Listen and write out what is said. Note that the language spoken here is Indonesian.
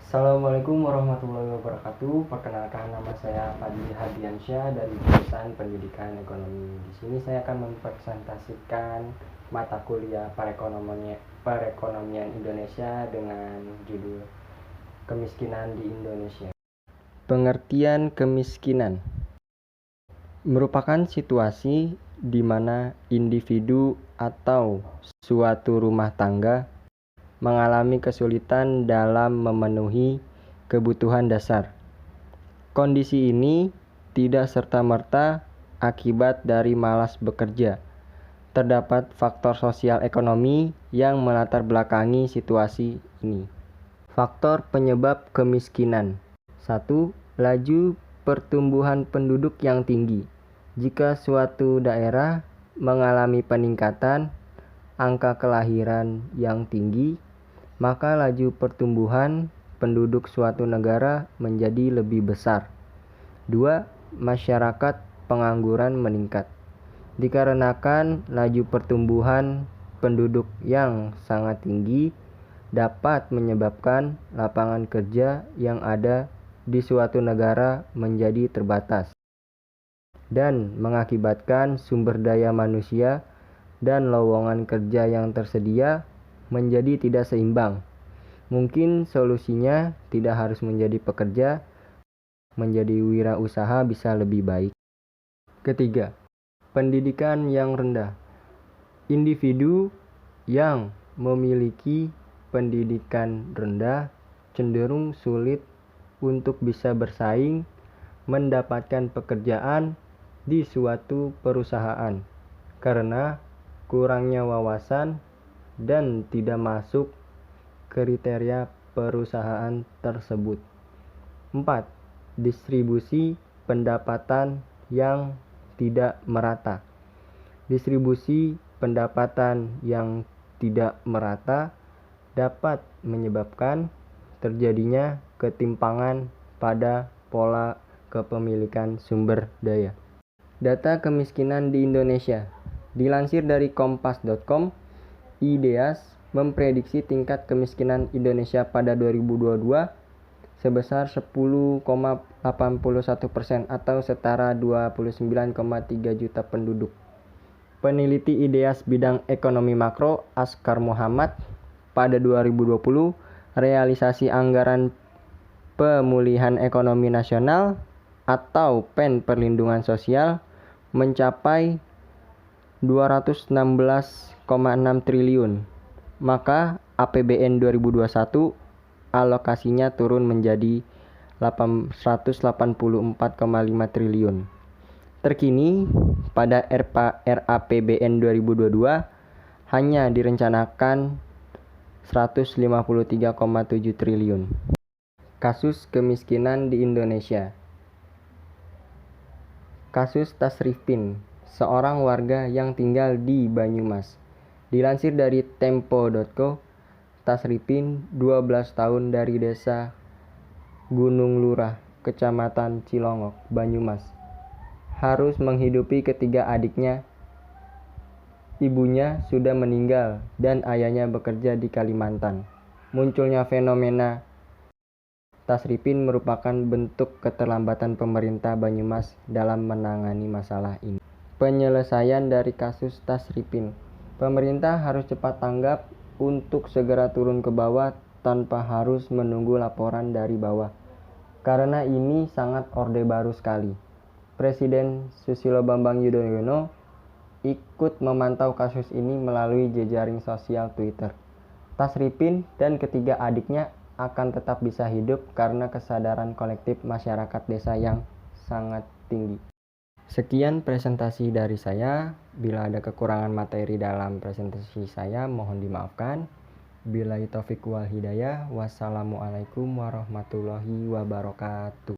Assalamualaikum warahmatullahi wabarakatuh. Perkenalkan, nama saya Fadli Hadiansyah dari jurusan Pendidikan Ekonomi. Di sini saya akan mempresentasikan mata kuliah Perekonomian Indonesia dengan judul Kemiskinan di Indonesia. Pengertian kemiskinan merupakan situasi di mana individu atau suatu rumah tangga mengalami kesulitan dalam memenuhi kebutuhan dasar. Kondisi ini tidak serta-merta akibat dari malas bekerja. Terdapat faktor sosial ekonomi yang melatar belakangi situasi ini. Faktor penyebab kemiskinan. 1. Laju pertumbuhan penduduk yang tinggi. Jika suatu daerah mengalami peningkatan angka kelahiran yang tinggi, maka laju pertumbuhan penduduk suatu negara menjadi lebih besar. 2. Masyarakat pengangguran meningkat. Dikarenakan laju pertumbuhan penduduk yang sangat tinggi dapat menyebabkan lapangan kerja yang ada di suatu negara menjadi terbatas dan mengakibatkan sumber daya manusia dan lowongan kerja yang tersedia menjadi tidak seimbang. Mungkin solusinya tidak harus menjadi pekerja, menjadi wirausaha bisa lebih baik. Ketiga, pendidikan yang rendah. Individu yang memiliki pendidikan rendah cenderung sulit untuk bisa bersaing mendapatkan pekerjaan di suatu perusahaan karena kurangnya wawasan dan tidak masuk kriteria perusahaan tersebut. 4. Distribusi pendapatan yang tidak merata. Distribusi pendapatan yang tidak merata dapat menyebabkan terjadinya ketimpangan pada pola kepemilikan sumber daya. Data kemiskinan di Indonesia. Dilansir dari kompas.com, IDEAS memprediksi tingkat kemiskinan Indonesia pada 2022 sebesar 10,81% atau setara 29,3 juta penduduk. Peneliti IDEAS bidang ekonomi makro Askar Muhammad pada 2020 realisasi anggaran pemulihan ekonomi nasional atau PEN perlindungan sosial mencapai 216,6 triliun, maka APBN 2021 alokasinya turun menjadi 884,5 triliun. Terkini, pada RAPBN 2022 hanya direncanakan 153,7 triliun. Kasus kemiskinan di Indonesia. Kasus Tasrifin, seorang warga yang tinggal di Banyumas. Dilansir dari tempo.co, Tasrifin, 12 tahun dari desa Gunung Lurah, Kecamatan Cilongok, Banyumas, harus menghidupi ketiga adiknya. Ibunya sudah meninggal dan ayahnya bekerja di Kalimantan. Munculnya fenomena Tasrifin merupakan bentuk keterlambatan pemerintah Banyumas dalam menangani masalah ini. Penyelesaian dari kasus Tasrifin. Pemerintah harus cepat tanggap untuk segera turun ke bawah tanpa harus menunggu laporan dari bawah. Karena ini sangat orde baru sekali. Presiden Susilo Bambang Yudhoyono ikut memantau kasus ini melalui jejaring sosial Twitter. Tasrifin dan ketiga adiknya akan tetap bisa hidup karena kesadaran kolektif masyarakat desa yang sangat tinggi. Sekian presentasi dari saya. Bila ada kekurangan materi dalam presentasi saya, mohon dimaafkan. Billahi taufiq wal hidayah. Wassalamualaikum warahmatullahi wabarakatuh.